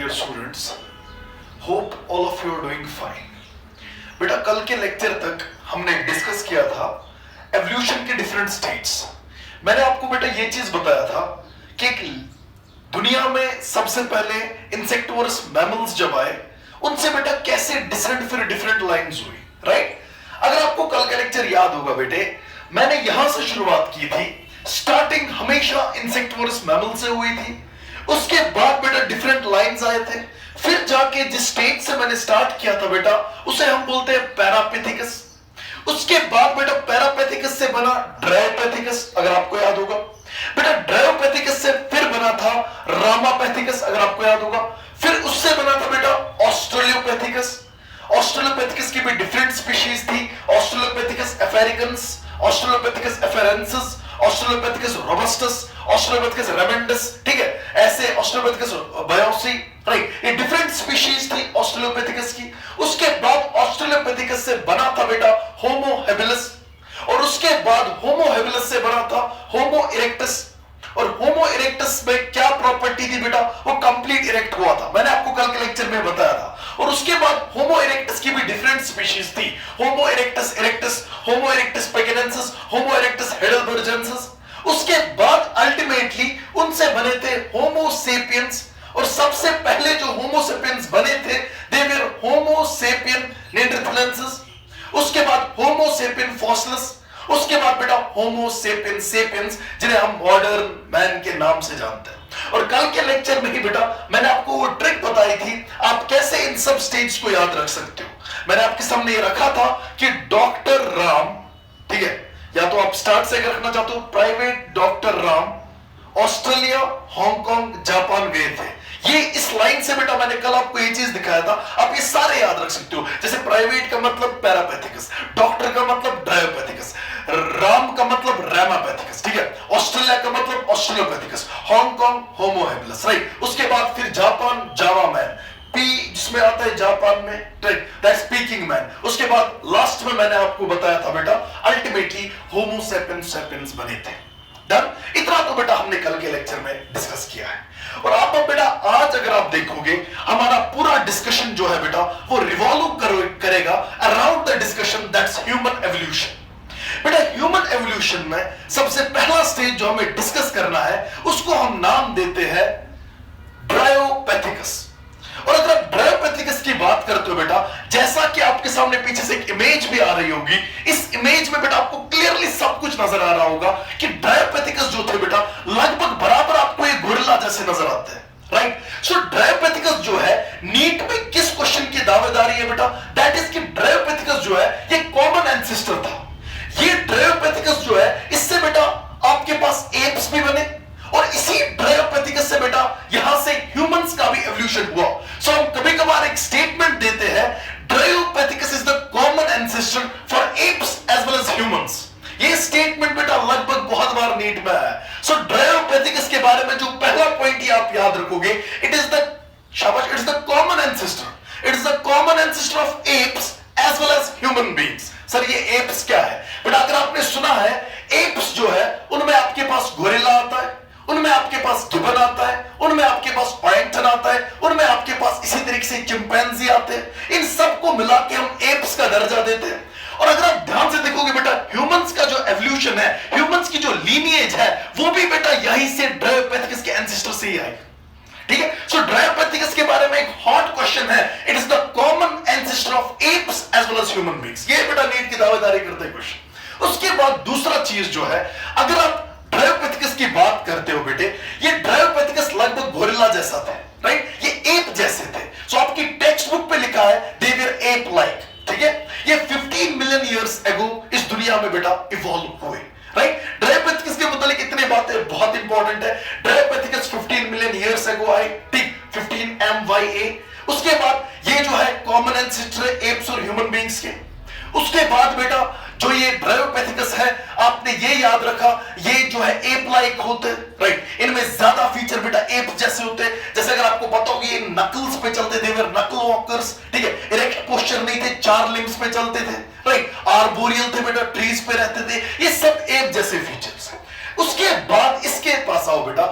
dear students. Hope all of you are doing fine. बेटा कल के लेक्चर तक हमने डिस्कस किया था एवोल्यूशन के डिफरेंट स्टेट्स। मैंने आपको बेटा ये चीज बताया था कि दुनिया में सबसे पहले इंसेक्टिवोरस मैमल्स जब आए उनसे बेटा कैसे डिसेंड फिर डिफरेंट लाइंस हुई, राइट? अगर आपको कल का लेक्चर याद होगा बेटे, मैंने यहां से शुरुआत की थी। स्टार्टिंग हमेशा इंसेक्टिवोरस मैमल से हुई थी, उसके बाद बेटा डिफरेंट लाइंस आए थे, फिर जाके जिस स्टेज से मैंने स्टार्ट किया था बेटा उसे हम बोलते हैं पैरापेथिकस। उसके बाद बेटा पैरापेथिकस से बना ड्रायोपेथिकस, अगर आपको याद होगा। बेटा ड्रायोपेथिकस से फिर बना था रामापेथिकस, अगर आपको याद होगा। फिर उससे बना था बेटा ऑस्ट्रेलियोपेथिकस। ऑस्ट्रेलियोपेथिकस की भी डिफरेंट स्पीशीज थी, ऑस्ट्रेलियोपेथिकस अफ्रीकन्स, ऑस्ट्रेलियोपेथिकस अफेरेंसिस, ऑस्ट्रेलियोपेथिकस रोबस्टस, ऑस्ट्रेलियोपेथिकस रेमेंडस, ठीक है, ऐसे ऑस्ट्रेलियोपेथिकस बायोसी, राइट? ये डिफरेंट स्पीशीज थी ऑस्ट्रेलियोपेथिकस की। उसके बाद ऑस्ट्रेलियोपेथिकस से बना था बेटा होमो हैबिलिस, और उसके बाद होमो हैबिलिस से बना था होमो इरेक्टस। और होमो इरेक्टस में क्या प्रॉपर्टी थी बेटा? वो कंप्लीट इरेक्ट हुआ था, मैंने आपको कल के लेक्चर में बताया था। और उसके बाद होमो इरेक्टस की भी डिफरेंट स्पीशीज थी, होमो इरेक्टस इरेक्टस, होमो इरेक्टस पेकिनेंसिस, होमो इरेक्टस हेडेलबर्जेंसिस। उसके बाद अल्टीमेटली उनसे बने थे होमो सेपियंस, और सबसे पहले जो होमो सेपियंस बने थे दे वर होमो सेपियन नेanderthalensis। उसके बाद होमो सेपियन फॉसिलिस, उसके बाद बेटा होमो सेपियन सेपियंस, जिन्हें हम मॉडर्न मैन के नाम से जानते हैं। और कल के लेक्चर में ही बेटा मैंने आपको वो ट्रिक बताई थी, आप कैसे इन सब स्टेज को याद रख सकते हो। मैंने आपके सामने ये रखा था कि डॉक्टर राम, ठीक है, या तो आप स्टार्ट से रखना चाहते हो, private doctor Ram Australia, Hong Kong, Japan गए थे। ये इस लाइन से बेटा मैंने कल आपको ये चीज दिखाया था, आप ये सारे याद रख सकते हो। जैसे प्राइवेट का मतलब पैरापेथिकस, डॉक्टर का मतलब ड्रायोपेथिकस, राम का मतलब रामापेथिकस, ठीक है, ऑस्ट्रेलिया का मतलब ऑस्ट्रेलियोपेथिकस, हांगकांग होमो हैबिलिस, राइट? उसके बाद फिर जापान जावा मैन, पी जिसमें आता है जापान में, दैट स्पीकिंग मैन। उसके बाद लास्ट में मैंने आपको बताया था बेटा अल्टीमेटली होमो सेपियंस सेपियंस बने थे। डन? इतना तो बेटा हमने कल के लेक्चर में डिस्कस किया है। और आप अब बेटा आज अगर आप देखोगे हमारा पूरा डिस्कशन जो है बेटा वो रिवॉल्व करेगा around the discussion that's human evolution. बेटा ह्यूमन एवोल्यूशन में सबसे पहला स्टेज जो हमें डिस्कस करना है उसको हम नाम देते हैं ड्रायोपेथिकस। और अगर आप ड्रायोपेथिकस की बात करते हो बेटा, जैसा कि आपके सामने पीछे से एक इमेज भी आ रही होगी, इस इमेज में बेटा आपको क्लियरली सब कुछ नजर आ रहा होगा कि ड्रायोपेथिकस जो थे बेटा लगभग बराबर आपको एक गोरिल्ला जैसे नजर आते हैं, राइट? सो ड्रायोपेथिकस जो है नीट में किस क्वेश्चन की दावेदारी है बेटा? दैट इज कि ड्रायोपेथिकस जो है ये कॉमन एंसेस्टर था। ये ड्रायोपेथिकस जो है इससे बेटा आपके पास एप्स भी बने, और इसी ड्रायोपेथिकस से बेटा यहां से ह्यूमंस का भी एवोल्यूशन हुआ। सो हम कभी कभार एक स्टेटमेंट देते हैं Dryopithecus is the common ancestor for apes as well as humans. ये स्टेटमेंट बेटा लगभग बहुत बार नीट में है। सो ड्रायोपेथिकस के बारे में जो पहला पॉइंट आप याद रखोगे, इट इज द शाबाश, it is the common ancestor, it is the common ancestor of apes as well as human beings. Sir ये एप्स क्या है बेटा? अगर आपने सुना है एप्स जो है उनमें आपके पास गोरिल्ला आता है, उनमें आपके पास गिबन आता है, उनमें आपके पास ऑरेंगटन आता है, उनमें आपके पास इसी तरीके से चिंपैंजी आते हैं। इन सबको मिला के हम एप्स का दर्जा देते हैं। और अगर आप ध्यान से देखोगे बेटा ह्यूमंस का जो एवोल्यूशन है, ह्यूमंस की जो लीनिएज है वो भी बेटा यहीं से ड्रायोपेथिकस के एंसेस्टर से ही आई, ठीक है? सो ड्रायोपेथिकस के बारे में एक हॉट क्वेश्चन है, it is the common ancestor of apes as well as human beings. ये बेटा नीट की दावेदारी करते हैं क्वेश्चन। उसके बाद दूसरा चीज जो है, अगर आप ड्रायोपेथिकस की बात करते हो बेटे, ये ड्रायोपेथिकस लगभग गोरिल्ला जैसा था, राइट? ये एप जैसे थे। सो आपकी टेक्स्ट बुक पे लिखा है दे वर एप लाइक, ठीक है? ये 15 मिलियन इयर्स अगो इस दुनिया में बेटा इवॉल्व हुए, राइट? ड्रायोपेथिकस के मतलब इतने बातें बहुत इंपॉर्टेंट है। ड्रायोपेथिकस 15 मिलियन इयर्स अगो आए, ठीक, 15 MYA। उसके बाद ये जो है कॉमन एंसेस्टर है एप्स और ह्यूमन बीइंग्स के। उसके बाद बेटा जो ये ड्रायोपेथिकस है आपने ये याद रखा, ये जो है एप लाइक होते हैं, राइट? इनमें ज्यादा फीचर बेटा एप जैसे होते हैं। जैसे अगर आपको पता होगी ये नकल्स पे चलते थे, वे नकल वॉकर्स, ठीक है? इरेक्ट पोस्चर नहीं थे, 4 लिम्स पे चलते थे, राइट? आर्बोरियल थे बेटा, ट्रीज पे रहते थे। ये सब एप जैसे फीचर्स हैं। उसके बाद इसके पास आओ बेटा,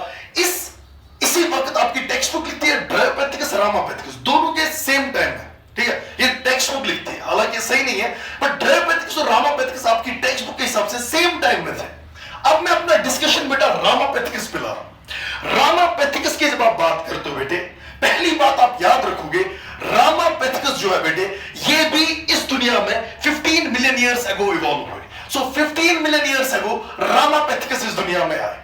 इसी वक्त आपकी टेक्स्ट बुक लिखती है ड्रायोपेथिकस रामापेथिकस, दोनों के सेम टाइम है, ठीक है। ये टेक्स्ट बुक लिखती है, हालांकि सही नहीं है, बट ड्रायोपेथिकस और रामापेथिकस आपकी टेक्स्ट बुक के हिसाब से सेम टाइम में थे। अब मैं अपना डिस्कशन बेटा रामापेथिकस पे ला रहा हूं। रामापेथिकस की जब आप बात करते हो बेटे, पहली बात आप याद रखोगे, रामापेथिकस जो है बेटे, ये भी इस दुनिया में 15 मिलियन ईयर्स अगो इवॉल्व हुए। सो 15 मिलियन ईयर्स अगो रामापेथिकस इस दुनिया में आए।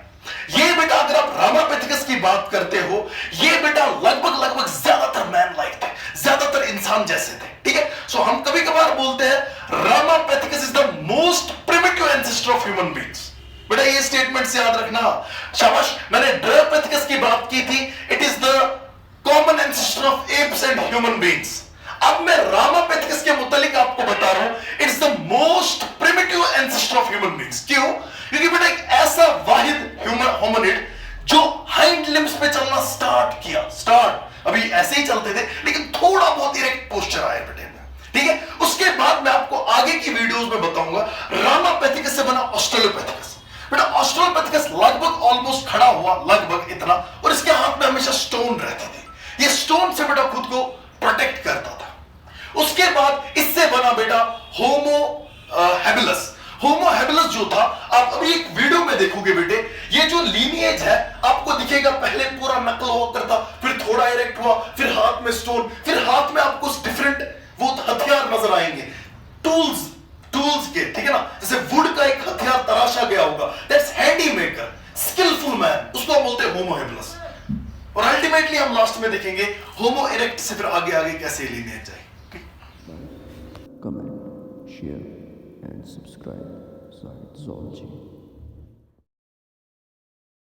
ये बेटा अगर आप रामापेथिकस की बात करते हो, ये बेटा लगभग ज्यादातर मैन लाइक थे, ज्यादातर इंसान जैसे थे, ठीक है। सो हम कभी कभार बोलते हैं Ramapithecus is the most primitive ancestor of human beings. बेटा ये स्टेटमेंट से याद रखना। शाबाश, मैंने ड्रायोपेथिकस की बात की थी, it is the common ancestor of apps and human beings. अब मैं रामापेथिकस के मुतालिक आपको बता रहा हूं, it's the most primitive ancestor of human beings. क्यों? क्योंकि बेटा एक ऐसा वाहिद ह्यूमन होमिनिड जो हाइंड लिम्स पे चलना स्टार्ट किया, अभी ऐसे ही चलते थे लेकिन थोड़ा बहुत इरेक्ट पोस्चर आया बेटे में, ठीक है। उसके बाद मैं आपको आगे की वीडियोस में बताऊंगा रामापेथिकस से बना ऑस्ट्रेलोपेथिकस। बेटा ऑस्ट्रेलोपेथिकस लगभग ऑलमोस्ट खड़ा हुआ, लगभग इतना, और इसके हाथ में हमेशा स्टोन रहती थी। ये स्टोन से बेटा खुद को प्रोटेक्ट करता था। उसके बाद इससे बना बेटा होमो हैबिलस। होमो हैबिलस जो था, आप अभी एक वीडियो में देखोगे बेटे, ये जो लीनिएज है आपको दिखेगा, पहले पूरा नकल हुआ करता, फिर थोड़ा इरेक्ट हुआ, फिर हाथ में स्टोन, फिर हाथ में आपको डिफरेंट वो हथियार नजर आएंगे, टूल्स के, ठीक है ना। जैसे वुड का एक हथियार तराशा गया होगा, that's handy maker, skillful man, उसको हम बोलते हैं होमो हैबिलस। और अल्टीमेटली हम लास्ट में देखेंगे होमो इरेक्ट से फिर आगे कैसे लीनिएज जाए। Comment, share and subscribe. Zology.